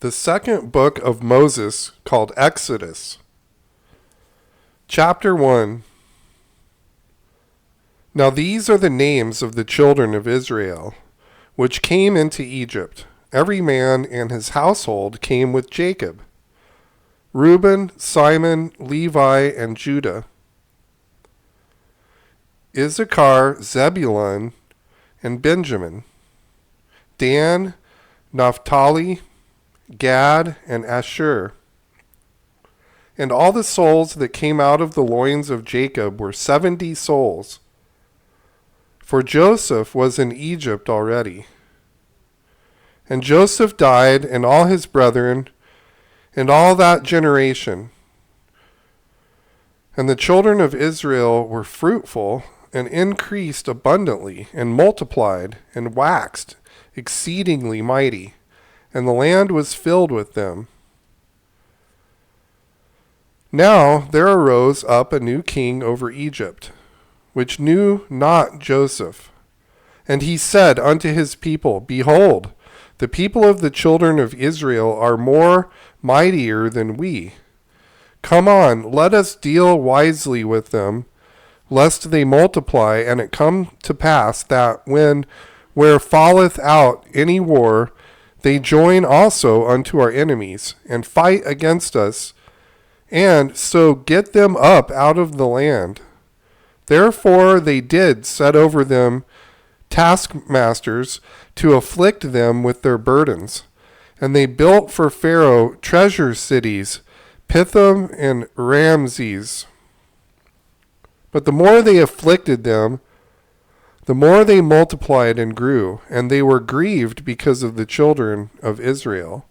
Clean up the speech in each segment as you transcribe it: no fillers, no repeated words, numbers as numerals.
The second book of Moses, called Exodus. Chapter 1. Now these are the names of the children of Israel, which came into Egypt. Every man and his household came with Jacob: Reuben, Simon, Levi, and Judah; Issachar, Zebulun, and Benjamin; Dan, Naphtali, Gad, and Asher. And all the souls that came out of the loins of Jacob were 70 souls. For Joseph was in Egypt already. And Joseph died, and all his brethren, and all that generation. And the children of Israel were fruitful, and increased abundantly, and multiplied, and waxed exceedingly mighty, and the land was filled with them. Now there arose up a new king over Egypt, which knew not Joseph. And he said unto his people, Behold, the people of the children of Israel are more mightier than we. Come on, let us deal wisely with them, lest they multiply, and it come to pass that where falleth out any war, they join also unto our enemies, and fight against us, and so get them up out of the land. Therefore they did set over them taskmasters to afflict them with their burdens. And they built for Pharaoh treasure cities, Pithom and Ramses. But the more they afflicted them, the more they multiplied and grew, and they were grieved because of the children of Israel.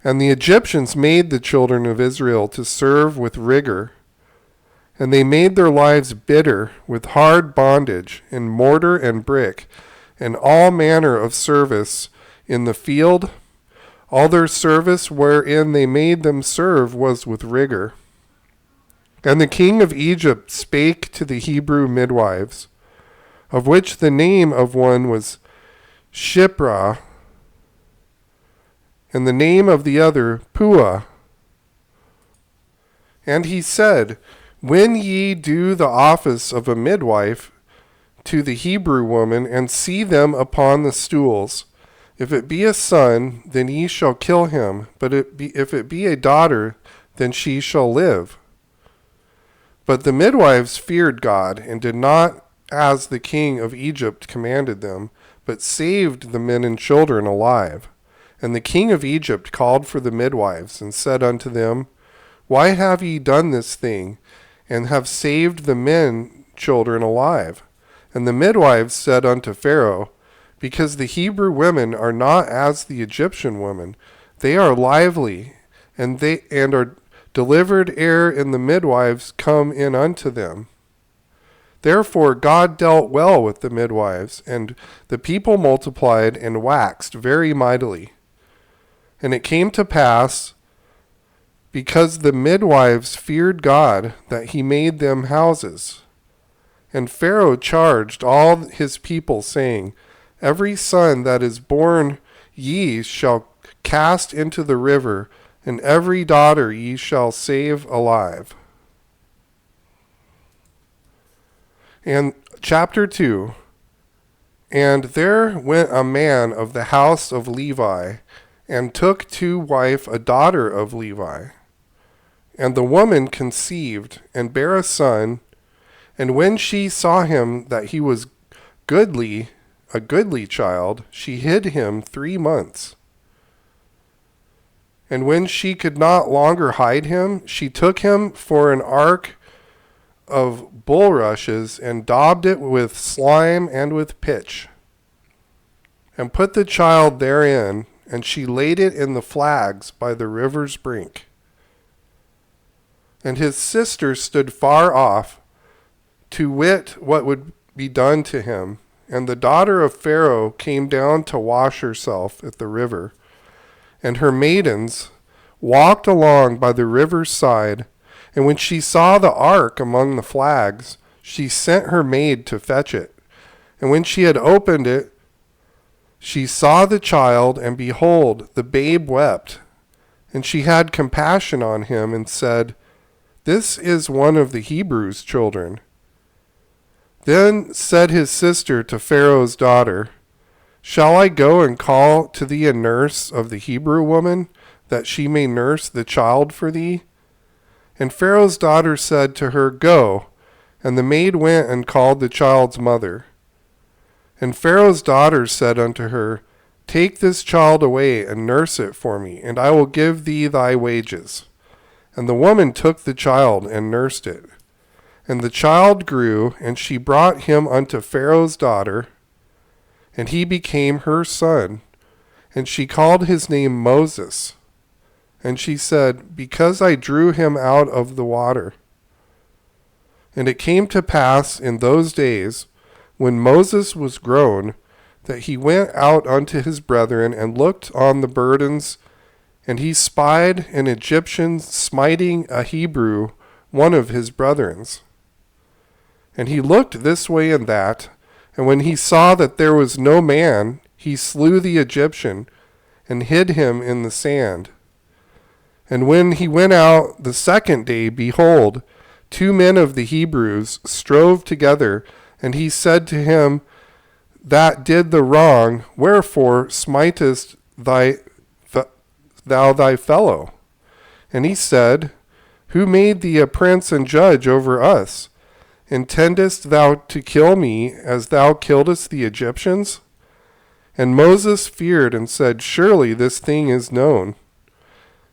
And the Egyptians made the children of Israel to serve with rigor, and they made their lives bitter with hard bondage in mortar and brick, and all manner of service in the field. All their service wherein they made them serve was with rigor. And the king of Egypt spake to the Hebrew midwives, of which the name of one was Shiphrah, and the name of the other Puah. And he said, When ye do the office of a midwife to the Hebrew woman, and see them upon the stools, if it be a son, then ye shall kill him, but if it be a daughter, then she shall live. But the midwives feared God, and did not as the king of Egypt commanded them, but saved the men and children alive. And the king of Egypt called for the midwives, and said unto them, Why have ye done this thing, and have saved the men children alive? And the midwives said unto Pharaoh, Because the Hebrew women are not as the Egyptian women; they are lively, and are delivered ere in the midwives come in unto them. Therefore God dealt well with the midwives, and the people multiplied and waxed very mightily. And it came to pass, because the midwives feared God, that he made them houses. And Pharaoh charged all his people, saying, Every son that is born ye shall cast into the river, and every daughter ye shall save alive. And chapter 2. And there went a man of the house of Levi, and took to wife a daughter of Levi. And the woman conceived, and bare a son, and when she saw him that he was a goodly child, she hid him 3 months. And when she could not longer hide him, she took him for an ark of bulrushes, and daubed it with slime and with pitch, and put the child therein, and she laid it in the flags by the river's brink. And his sister stood far off, to wit what would be done to him. And the daughter of Pharaoh came down to wash herself at the river, and her maidens walked along by the river's side. And when she saw the ark among the flags, she sent her maid to fetch it. And when she had opened it, She saw the child, and behold, the babe wept. And she had compassion on him and said, This is one of the Hebrews' children. Then said his sister to Pharaoh's daughter, Shall I go and call to thee a nurse of the Hebrew woman, that she may nurse the child for thee? And Pharaoh's daughter said to her, Go. And the maid went and called the child's mother. And Pharaoh's daughter said unto her, Take this child away and nurse it for me, and I will give thee thy wages. And the woman took the child and nursed it. And the child grew, and she brought him unto Pharaoh's daughter, and he became her son. And she called his name Moses. And she said, Because I drew him out of the water. And it came to pass in those days, when Moses was grown, that he went out unto his brethren and looked on the burdens, and he spied an Egyptian smiting a Hebrew, one of his brethrens. And he looked this way and that, and when he saw that there was no man, he slew the Egyptian, and hid him in the sand. And when he went out the second day, behold, 2 men of the Hebrews strove together, and he said to him that did the wrong, Wherefore smitest thou thy fellow? And he said, Who made thee a prince and judge over us? Intendest thou to kill me as thou killedst the Egyptians? And Moses feared and said, Surely this thing is known.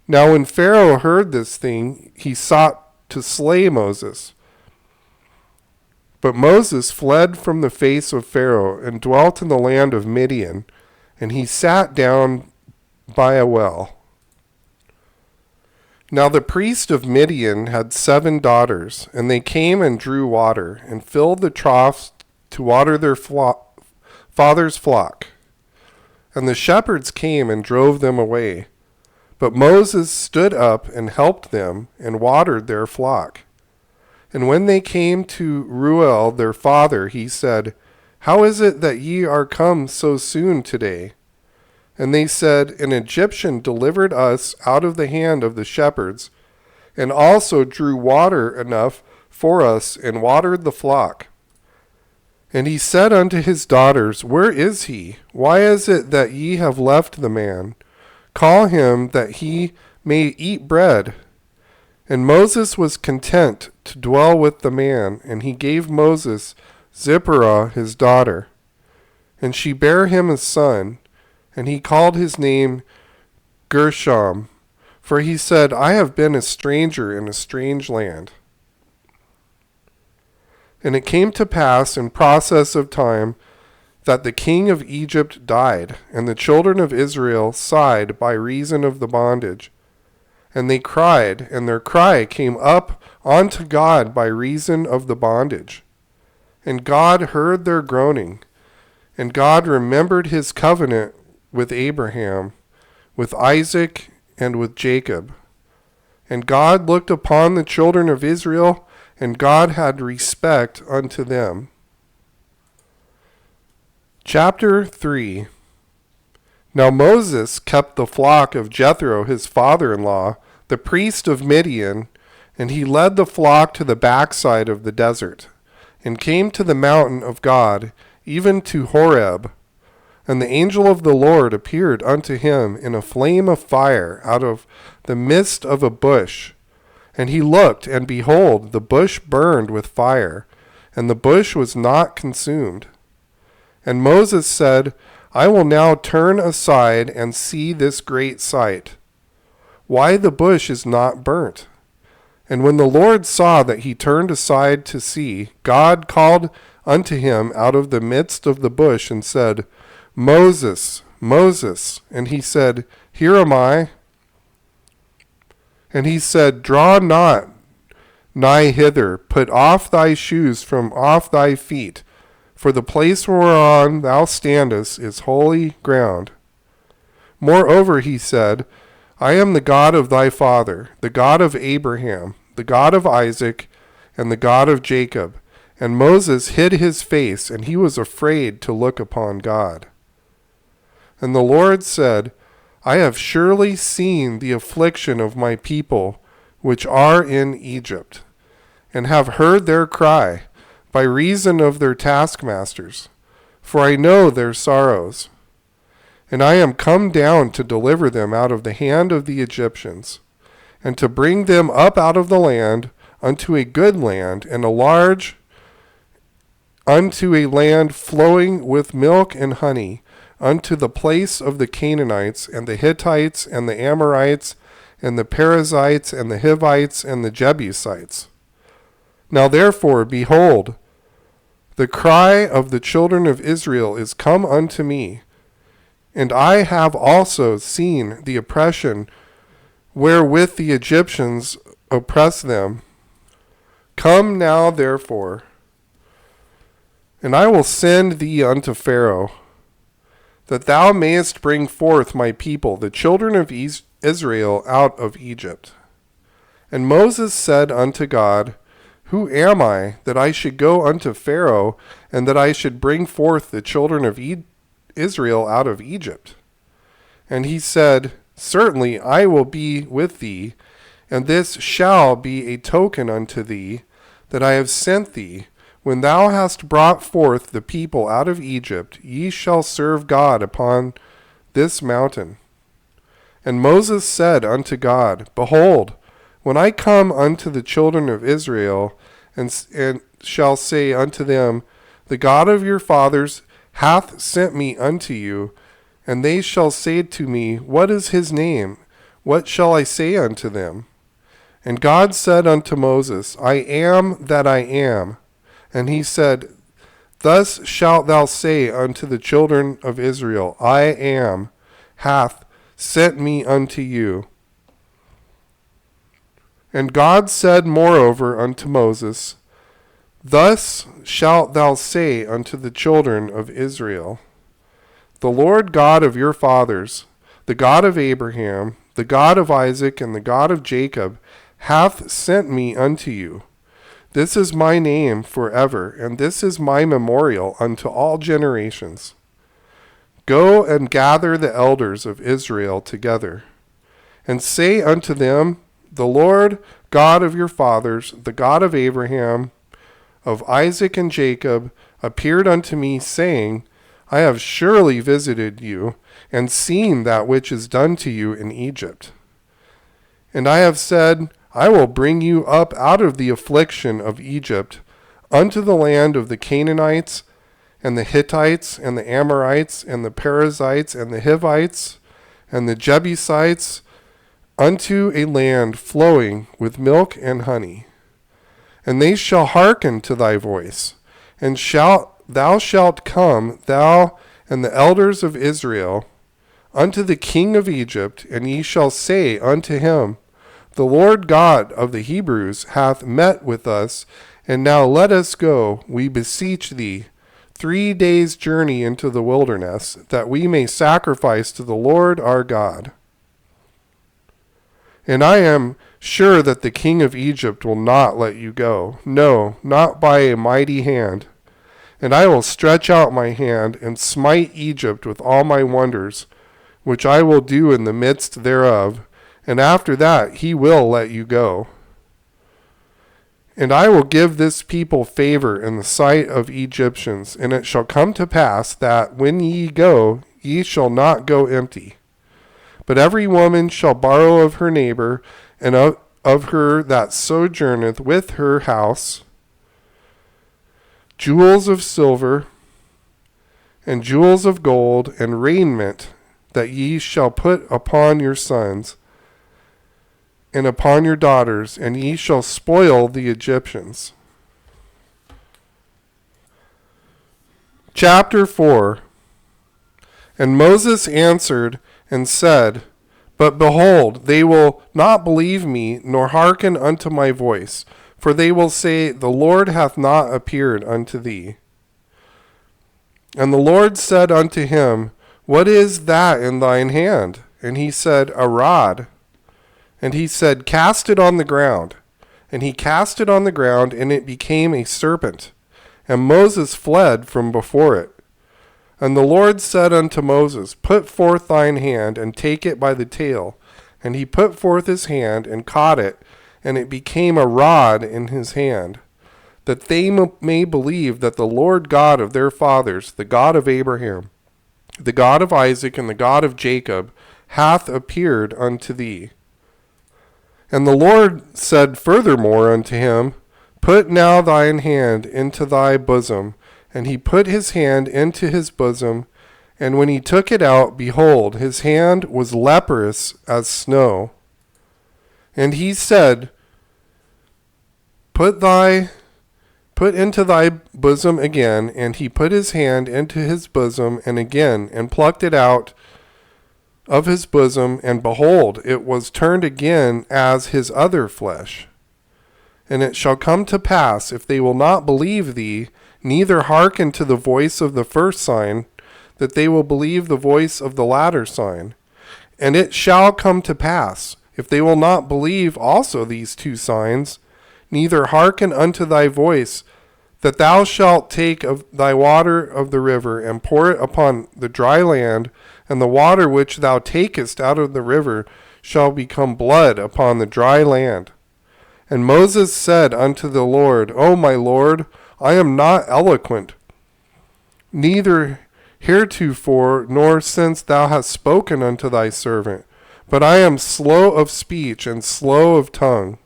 Now when Pharaoh heard this thing, he sought to slay Moses. But Moses fled from the face of Pharaoh and dwelt in the land of Midian, and he sat down by a well. Now the priest of Midian had 7 daughters, and they came and drew water, and filled the troughs to water their father's flock. And the shepherds came and drove them away. But Moses stood up and helped them, and watered their flock. And when they came to Reuel their father, he said, How is it that ye are come so soon today? And they said, An Egyptian delivered us out of the hand of the shepherds, and also drew water enough for us, and watered the flock. And he said unto his daughters, Where is he? Why is it that ye have left the man? Call him, that he may eat bread. And Moses was content to dwell with the man, and he gave Moses Zipporah his daughter. And she bare him a son, and he called his name Gershom, for he said, I have been a stranger in a strange land. And it came to pass in process of time that the king of Egypt died, and the children of Israel sighed by reason of the bondage. And they cried, and their cry came up unto God by reason of the bondage. And God heard their groaning, and God remembered his covenant with Abraham, with Isaac, and with Jacob. And God looked upon the children of Israel, and God had respect unto them. Chapter 3. Now Moses kept the flock of Jethro his father-in-law, the priest of Midian, and he led the flock to the backside of the desert, and came to the mountain of God, even to Horeb. And the angel of the Lord appeared unto him in a flame of fire out of the midst of a bush. And he looked, and behold, the bush burned with fire, and the bush was not consumed. And Moses said, I will now turn aside and see this great sight, why the bush is not burnt. And when the Lord saw that he turned aside to see, God called unto him out of the midst of the bush, and said, Moses, Moses. And he said, Here am I. And he said, Draw not nigh hither, put off thy shoes from off thy feet, for the place whereon thou standest is holy ground. Moreover, he said, I am the God of thy father, the God of Abraham, the God of Isaac, and the God of Jacob. And Moses hid his face, and he was afraid to look upon God. And the Lord said, I have surely seen the affliction of my people which are in Egypt, and have heard their cry by reason of their taskmasters, for I know their sorrows. And I am come down to deliver them out of the hand of the Egyptians, and to bring them up out of the land unto a good land, and unto a land flowing with milk and honey, unto the place of the Canaanites, and the Hittites, and the Amorites, and the Perizzites, and the Hivites, and the Jebusites. Now therefore, behold, the cry of the children of Israel is come unto me, and I have also seen the oppression wherewith the Egyptians oppress them. Come now therefore, and I will send thee unto Pharaoh, that thou mayest bring forth my people, the children of Israel, out of Egypt. And Moses said unto God, Who am I, that I should go unto Pharaoh, and that I should bring forth the children of Israel out of Egypt? And he said, Certainly I will be with thee, and this shall be a token unto thee, that I have sent thee. When thou hast brought forth the people out of Egypt, ye shall serve God upon this mountain. And Moses said unto God, Behold, when I come unto the children of Israel, and shall say unto them, The God of your fathers hath sent me unto you, and they shall say to me, What is his name? What shall I say unto them? And God said unto Moses, I am that I am. And he said, Thus shalt thou say unto the children of Israel, I am, hath sent me unto you. And God said moreover unto Moses, Thus shalt thou say unto the children of Israel, The Lord God of your fathers, the God of Abraham, the God of Isaac, and the God of Jacob, hath sent me unto you. This is my name forever, and this is my memorial unto all generations. Go and gather the elders of Israel together, and say unto them, The Lord God of your fathers, the God of Abraham, of Isaac and Jacob, appeared unto me, saying, I have surely visited you, and seen that which is done to you in Egypt. And I have said, I will bring you up out of the affliction of Egypt unto the land of the Canaanites, and the Hittites, and the Amorites, and the Perizzites, and the Hivites, and the Jebusites, unto a land flowing with milk and honey. And they shall hearken to thy voice, and thou shalt come, thou and the elders of Israel, unto the king of Egypt, and ye shall say unto him, The Lord God of the Hebrews hath met with us, and now let us go, we beseech thee, 3 days' journey into the wilderness, that we may sacrifice to the Lord our God. And I am sure that the king of Egypt will not let you go, no, not by a mighty hand. And I will stretch out my hand, and smite Egypt with all my wonders, which I will do in the midst thereof, and after that he will let you go. And I will give this people favor in the sight of Egyptians, and it shall come to pass that when ye go, ye shall not go empty. But every woman shall borrow of her neighbor, and of her that sojourneth with her house, jewels of silver, and jewels of gold, and raiment that ye shall put upon your sons, and upon your daughters, and ye shall spoil the Egyptians. Chapter 4. And Moses answered and said, But behold, they will not believe me, nor hearken unto my voice, for they will say, The Lord hath not appeared unto thee. And the Lord said unto him, What is that in thine hand? And he said, A rod. And he said, Cast it on the ground. And he cast it on the ground, and it became a serpent. And Moses fled from before it. And the Lord said unto Moses, Put forth thine hand, and take it by the tail. And he put forth his hand, and caught it, and it became a rod in his hand, that they may believe that the Lord God of their fathers, the God of Abraham, the God of Isaac, and the God of Jacob, hath appeared unto thee. And the Lord said furthermore unto him, Put now thine hand into thy bosom. And he put his hand into his bosom, and when he took it out, behold, his hand was leprous as snow. And he said, Put into thy bosom again. And he put his hand into his bosom, and again, and plucked it out of his bosom, and behold, it was turned again as his other flesh. And it shall come to pass, if they will not believe thee, neither hearken to the voice of the first sign, that they will believe the voice of the latter sign. And it shall come to pass, if they will not believe also these two signs, neither hearken unto thy voice, that thou shalt take of thy water of the river, and pour it upon the dry land, and the water which thou takest out of the river shall become blood upon the dry land. And Moses said unto the Lord, O my Lord, I am not eloquent, neither heretofore, nor since thou hast spoken unto thy servant, but I am slow of speech and slow of tongue.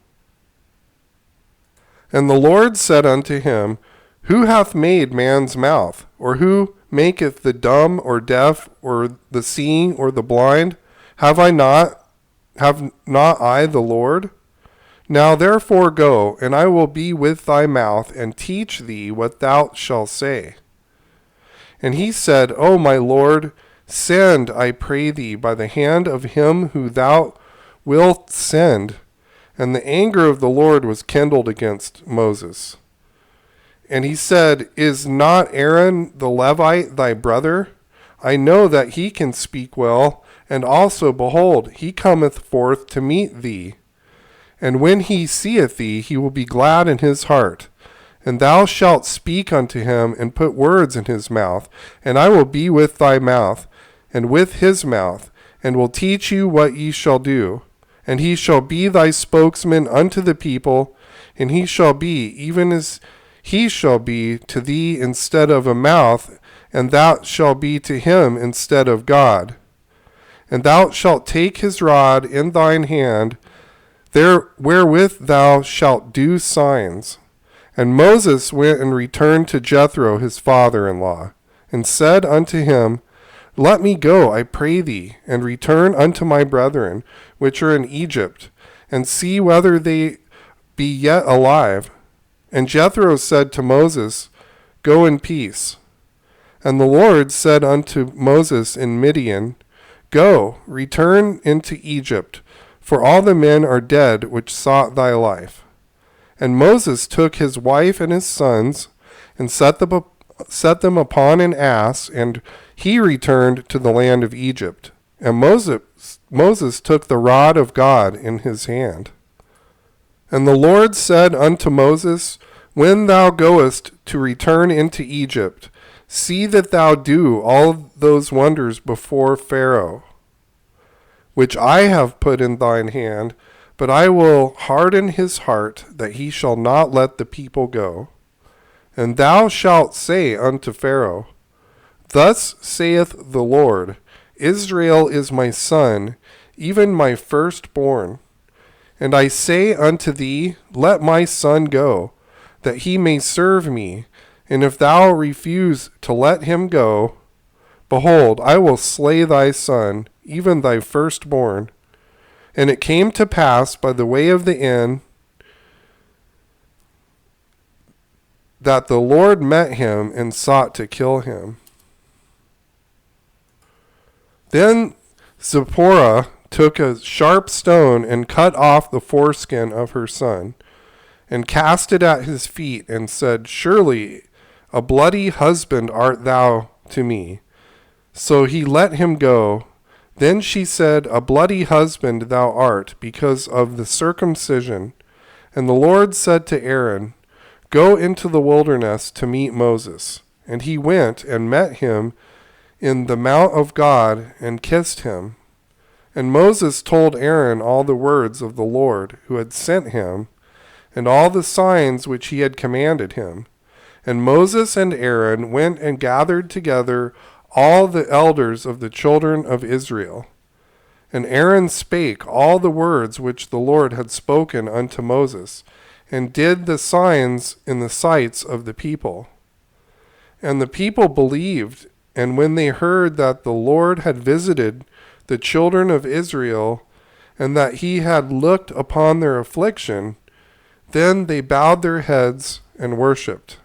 And the Lord said unto him, Who hath made man's mouth? Or who maketh the dumb or deaf, or the seeing or the blind? Have not I the Lord? Now therefore go, and I will be with thy mouth, and teach thee what thou shalt say. And he said, O my Lord, send, I pray thee, by the hand of him who thou wilt send. And the anger of the Lord was kindled against Moses. And he said, Is not Aaron the Levite thy brother? I know that he can speak well, and also, behold, he cometh forth to meet thee. And when he seeth thee, he will be glad in his heart. And thou shalt speak unto him, and put words in his mouth. And I will be with thy mouth, and with his mouth, and will teach you what ye shall do. And he shall be thy spokesman unto the people, and he shall be, even as he shall be to thee instead of a mouth, and thou shalt be to him instead of God. And thou shalt take his rod in thine hand, wherewith thou shalt do signs. And Moses went and returned to Jethro his father-in-law, and said unto him, Let me go, I pray thee, and return unto my brethren, which are in Egypt, and see whether they be yet alive. And Jethro said to Moses, Go in peace. And the Lord said unto Moses in Midian, Go, return into Egypt, for all the men are dead which sought thy life. And Moses took his wife and his sons, and set them upon an ass, and he returned to the land of Egypt. And Moses took the rod of God in his hand. And the Lord said unto Moses, When thou goest to return into Egypt, see that thou do all those wonders before Pharaoh, which I have put in thine hand, but I will harden his heart, that he shall not let the people go. And thou shalt say unto Pharaoh, Thus saith the Lord, Israel is my son, even my firstborn. And I say unto thee, Let my son go, that he may serve me. And if thou refuse to let him go, behold, I will slay thy son, even thy firstborn. And it came to pass by the way of the inn that the Lord met him and sought to kill him. Then Zipporah took a sharp stone and cut off the foreskin of her son, and cast it at his feet, and said, Surely a bloody husband art thou to me. So he let him go. Then she said, A bloody husband thou art, because of the circumcision. And the Lord said to Aaron, Go into the wilderness to meet Moses. And he went and met him in the mount of God and kissed him. And Moses told Aaron all the words of the Lord who had sent him, and all the signs which he had commanded him. And Moses and Aaron went and gathered together all the elders of the children of Israel. And Aaron spake all the words which the Lord had spoken unto Moses, and did the signs in the sights of the people. And the people believed, and when they heard that the Lord had visited the children of Israel, and that he had looked upon their affliction, then they bowed their heads and worshipped.